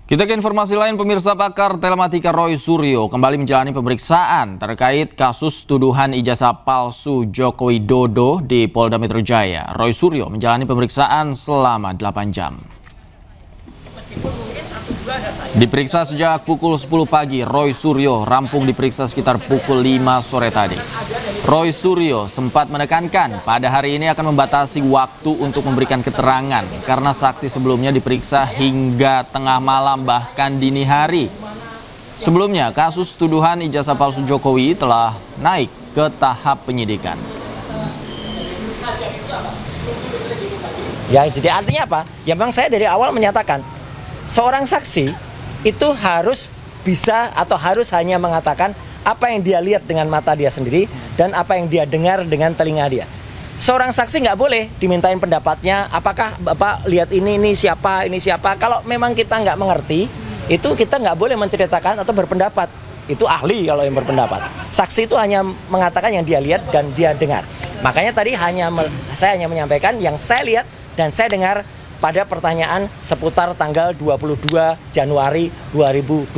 Kita ke informasi lain, pemirsa. Pakar telematika Roy Suryo kembali menjalani pemeriksaan terkait kasus tuduhan ijazah palsu Joko Widodo di Polda Metro Jaya. Roy Suryo menjalani pemeriksaan selama 8 jam. Diperiksa sejak pukul 10 pagi, Roy Suryo rampung diperiksa sekitar pukul 5 sore tadi. Roy Suryo sempat menekankan pada hari ini akan membatasi waktu untuk memberikan keterangan karena saksi sebelumnya diperiksa hingga tengah malam bahkan dini hari. Sebelumnya, kasus tuduhan ijazah palsu Jokowi telah naik ke tahap penyidikan. Ya, jadi artinya apa? Ya memang saya dari awal menyatakan seorang saksi itu harus bisa atau harus hanya mengatakan apa yang dia lihat dengan mata dia sendiri dan apa yang dia dengar dengan telinga dia. Seorang saksi nggak boleh dimintain pendapatnya, apakah Bapak lihat ini siapa. Kalau memang kita nggak mengerti, itu kita nggak boleh menceritakan atau berpendapat. Itu ahli kalau yang berpendapat. Saksi itu hanya mengatakan yang dia lihat dan dia dengar. Makanya tadi saya hanya menyampaikan yang saya lihat dan saya dengar pada pertanyaan seputar tanggal 22 Januari 2025.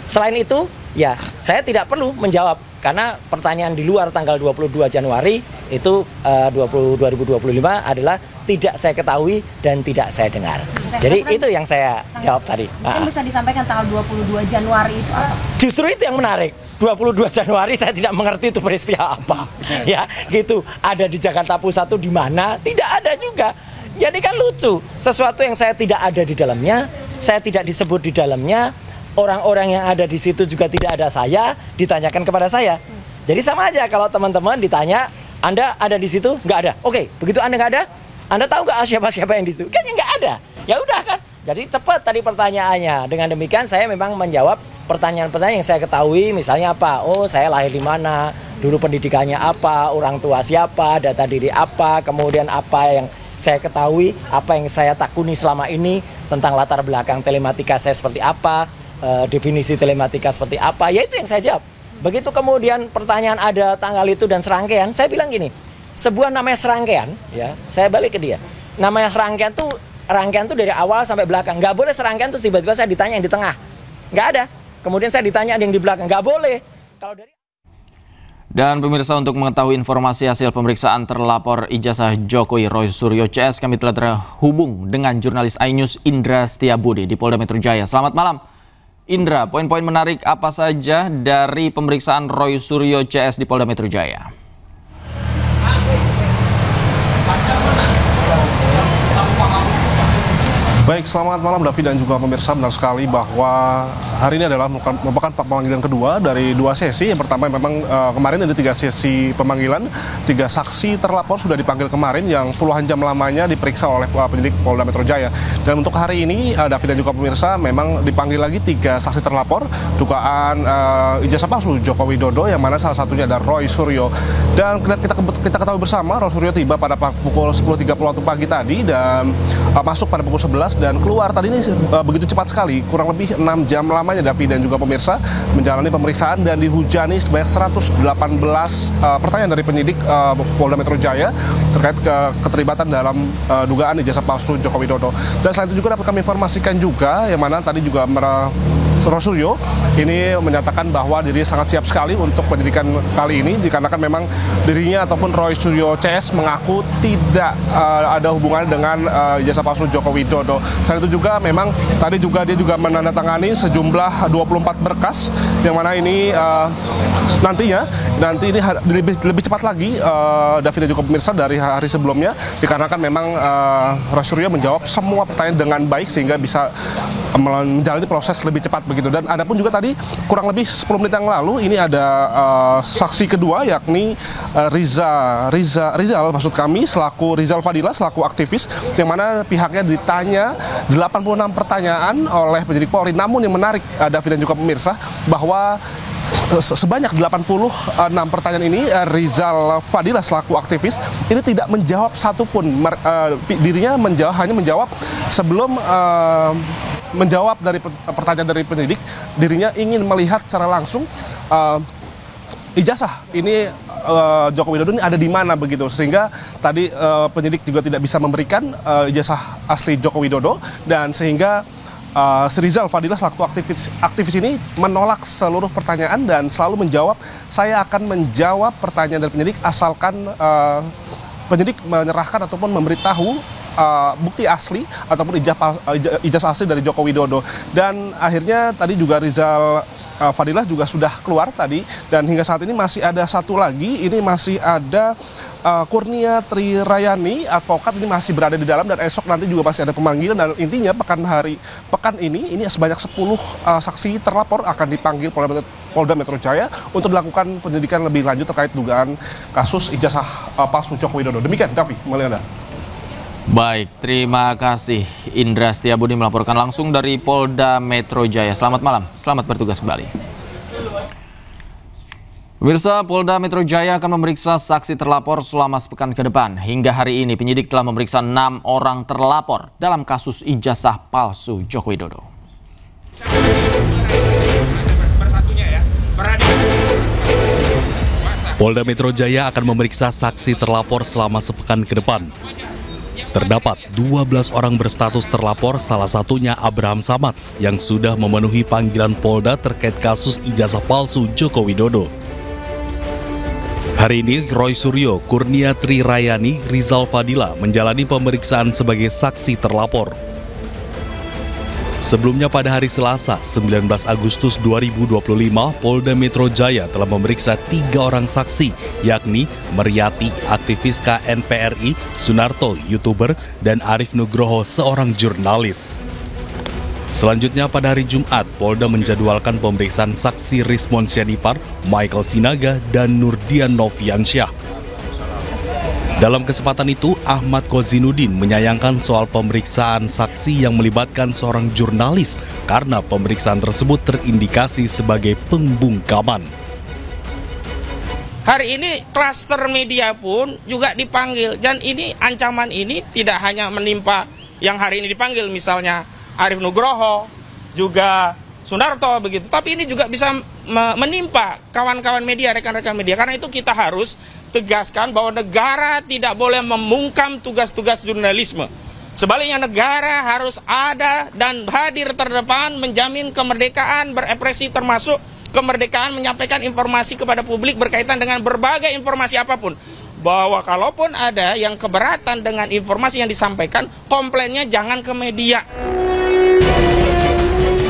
Selain itu, ya saya tidak perlu menjawab karena pertanyaan di luar tanggal 22 Januari itu 2025 adalah tidak saya ketahui dan tidak saya dengar. Jadi itu yang saya jawab tadi. Mungkin bisa disampaikan tanggal 22 Januari itu apa? Justru itu yang menarik. 22 Januari saya tidak mengerti itu peristiwa apa. Ya, gitu. Ada di Jakarta Pusat itu di mana? Tidak ada juga. Jadi kan lucu. Sesuatu yang saya tidak ada di dalamnya, saya tidak disebut di dalamnya. Orang-orang yang ada di situ juga tidak ada saya, ditanyakan kepada saya. Jadi sama aja kalau teman-teman ditanya, Anda ada di situ? Nggak ada. Oke, begitu Anda nggak ada, Anda tahu nggak siapa-siapa yang di situ? Kan ya nggak ada. Ya udah kan. Jadi cepat tadi pertanyaannya. Dengan demikian saya memang menjawab pertanyaan-pertanyaan yang saya ketahui. Misalnya apa? Oh, saya lahir di mana? Dulu pendidikannya apa? Orang tua siapa? Data diri apa? Kemudian apa yang saya ketahui? Apa yang saya takuni selama ini tentang latar belakang telematika saya seperti apa? Definisi telematika seperti apa, ya itu yang saya jawab. Begitu kemudian pertanyaan ada tanggal itu dan serangkaian, saya bilang gini, sebuah namanya serangkaian, ya saya balik ke dia, namanya rangkaian tuh dari awal sampai belakang, nggak boleh serangkaian terus tiba-tiba saya ditanya yang di tengah, nggak ada, kemudian saya ditanya yang di belakang, nggak boleh. Kalau dari Dan pemirsa, untuk mengetahui informasi hasil pemeriksaan terlapor ijazah Jokowi Roy Suryo CS, kami telah terhubung dengan jurnalis iNews Indra Setiabudi di Polda Metro Jaya. Selamat malam. Indra, poin-poin menarik apa saja dari pemeriksaan Roy Suryo CS di Polda Metro Jaya? Baik, selamat malam Davi dan juga pemirsa. Benar sekali bahwa hari ini adalah merupakan pemanggilan kedua dari 2 sesi. Yang pertama memang kemarin ada 3 sesi pemanggilan, 3 saksi terlapor sudah dipanggil kemarin yang puluhan jam lamanya diperiksa oleh penyidik Polda Metro Jaya. Dan untuk hari ini Davi dan juga pemirsa memang dipanggil lagi 3 saksi terlapor dugaan ijazah palsu Joko Widodo, yang mana salah satunya ada Roy Suryo. Dan kita ketahui bersama Roy Suryo tiba pada pukul 10.30 waktu pagi tadi dan masuk pada pukul 11 dan keluar tadi ini begitu cepat sekali, kurang lebih 6 jam lamanya Davi dan juga pemirsa menjalani pemeriksaan dan dihujani sebanyak 118 pertanyaan dari penyidik Polda Metro Jaya terkait keterlibatan dalam dugaan ijazah palsu Joko Widodo. Dan selain itu juga dapat kami informasikan juga, yang mana tadi juga Roy Suryo ini menyatakan bahwa dirinya sangat siap sekali untuk penyidikan kali ini, dikarenakan memang dirinya ataupun Roy Suryo CS mengaku tidak ada hubungan dengan ijazah palsu Joko Widodo. Selain itu juga memang tadi juga dia juga menandatangani sejumlah 24 berkas, yang mana ini nanti ini lebih cepat lagi David dan juga pemirsa dari hari sebelumnya, dikarenakan memang Roy Suryo menjawab semua pertanyaan dengan baik sehingga bisa menjalani proses lebih cepat begitu. Dan ada pun juga tadi kurang lebih 10 menit yang lalu ini ada saksi kedua, yakni Rizal maksud kami, selaku Rizal Fadila selaku aktivis, yang mana pihaknya ditanya 86 pertanyaan oleh penyidik Polri. Namun yang menarik David dan juga pemirsa bahwa sebanyak 86 pertanyaan ini Rizal Fadila selaku aktivis ini tidak menjawab satupun. Dirinya hanya menjawab sebelum menjawab dari pertanyaan dari penyidik, dirinya ingin melihat secara langsung ijazah ini Joko Widodo ini ada di mana begitu, sehingga tadi penyidik juga tidak bisa memberikan ijazah asli Joko Widodo, dan sehingga Rizal Fadilah selaku aktivis ini menolak seluruh pertanyaan dan selalu menjawab, saya akan menjawab pertanyaan dari penyidik asalkan penyidik menyerahkan ataupun memberitahu bukti asli ataupun ijazah asli dari Joko Widodo. Dan akhirnya tadi juga Rizal Fadilah juga sudah keluar tadi, dan hingga saat ini masih ada satu lagi, ini masih ada Kurnia Trirayani, advokat, ini masih berada di dalam, dan esok nanti juga masih ada pemanggilan. Dan intinya pekan ini sebanyak 10 saksi terlapor akan dipanggil Polda Metro Jaya untuk melakukan penyidikan lebih lanjut terkait dugaan kasus ijazah palsu Joko Widodo. Demikian, Davi, mulai Anda. Baik, terima kasih Indra Setiabudi melaporkan langsung dari Polda Metro Jaya. Selamat malam, selamat bertugas kembali. Pemirsa, Polda Metro Jaya akan memeriksa saksi terlapor selama sepekan ke depan. Hingga hari ini penyidik telah memeriksa 6 orang terlapor dalam kasus ijazah palsu Joko Widodo. Polda Metro Jaya akan memeriksa saksi terlapor selama sepekan ke depan. Terdapat 12 orang berstatus terlapor, salah satunya Abraham Samad yang sudah memenuhi panggilan Polda terkait kasus ijazah palsu Joko Widodo. Hari ini Roy Suryo, Kurnia Trirayani, Rizal Fadilah menjalani pemeriksaan sebagai saksi terlapor. Sebelumnya pada hari Selasa, 19 Agustus 2025, Polda Metro Jaya telah memeriksa 3 orang saksi, yakni Meriati, aktivis KNPRI, Sunarto, YouTuber, dan Arif Nugroho, seorang jurnalis. Selanjutnya pada hari Jumat, Polda menjadwalkan pemeriksaan saksi Rismon Sianipar, Michael Sinaga, dan Nurdian Noviansyah. Dalam kesempatan itu, Ahmad Kozinudin menyayangkan soal pemeriksaan saksi yang melibatkan seorang jurnalis karena pemeriksaan tersebut terindikasi sebagai pembungkaman. Hari ini klaster media pun juga dipanggil, dan ini ancaman ini tidak hanya menimpa yang hari ini dipanggil, misalnya Arif Nugroho, juga Sunarto begitu, tapi ini juga bisa menimpa kawan-kawan media, rekan-rekan media. Karena itu kita harus tegaskan bahwa negara tidak boleh membungkam tugas-tugas jurnalisme. Sebaliknya negara harus ada dan hadir terdepan menjamin kemerdekaan berekspresi, termasuk kemerdekaan menyampaikan informasi kepada publik berkaitan dengan berbagai informasi apapun. Bahwa kalaupun ada yang keberatan dengan informasi yang disampaikan, komplainnya jangan ke media.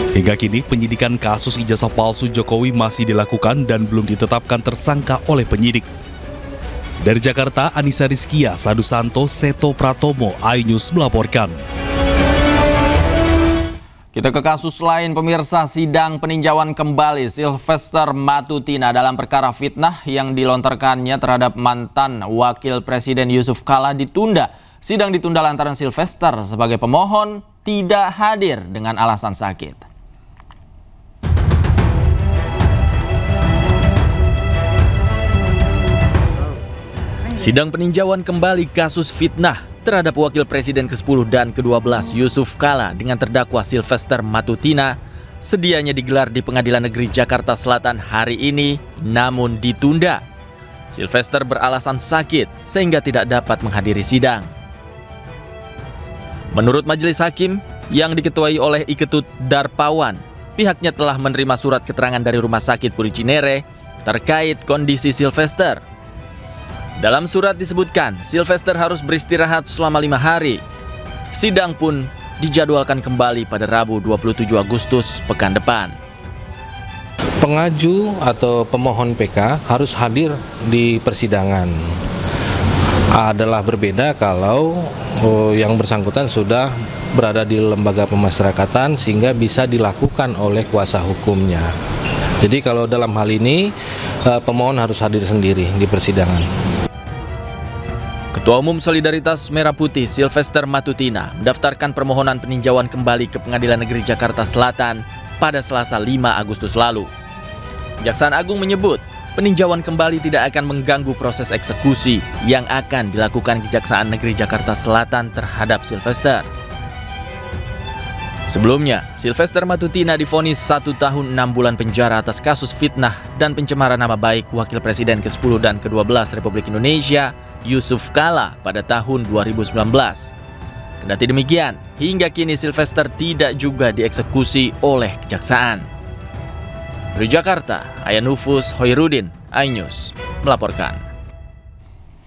Hingga kini penyidikan kasus ijazah palsu Jokowi masih dilakukan dan belum ditetapkan tersangka oleh penyidik. Dari Jakarta, Anissa Rizkia, Sadu Santo, Seto Pratomo, iNews melaporkan. Kita ke kasus lain, pemirsa. Sidang peninjauan kembali Sylvester Matutina dalam perkara fitnah yang dilontarkannya terhadap mantan Wakil Presiden Yusuf Kala ditunda. Sidang ditunda lantaran Sylvester sebagai pemohon tidak hadir dengan alasan sakit. Sidang peninjauan kembali kasus fitnah terhadap Wakil Presiden ke-10 dan ke-12 Yusuf Kala dengan terdakwa Sylvester Matutina sedianya digelar di Pengadilan Negeri Jakarta Selatan hari ini, namun ditunda. Sylvester beralasan sakit sehingga tidak dapat menghadiri sidang. Menurut majelis hakim yang diketuai oleh Iketut Darpawan, pihaknya telah menerima surat keterangan dari Rumah Sakit Puri Cinere terkait kondisi Sylvester. Dalam surat disebutkan, Sylvester harus beristirahat selama 5 hari. Sidang pun dijadwalkan kembali pada Rabu 27 Agustus pekan depan. Pengaju atau pemohon PK harus hadir di persidangan. Adalah berbeda kalau yang bersangkutan sudah berada di lembaga pemasyarakatan sehingga bisa dilakukan oleh kuasa hukumnya. Jadi kalau dalam hal ini pemohon harus hadir sendiri di persidangan. Ketua Umum Solidaritas Merah Putih Sylvester Matutina mendaftarkan permohonan peninjauan kembali ke Pengadilan Negeri Jakarta Selatan pada Selasa 5 Agustus lalu. Kejaksaan Agung menyebut peninjauan kembali tidak akan mengganggu proses eksekusi yang akan dilakukan Kejaksaan Negeri Jakarta Selatan terhadap Sylvester. Sebelumnya, Sylvester Matutina divonis 1 tahun 6 bulan penjara atas kasus fitnah dan pencemaran nama baik Wakil Presiden ke-10 dan ke-12 Republik Indonesia, Yusuf Kala, pada tahun 2019. Kendati demikian, hingga kini Sylvester tidak juga dieksekusi oleh kejaksaan. Dari Jakarta, Ayan Nufus Hoirudin, iNews melaporkan.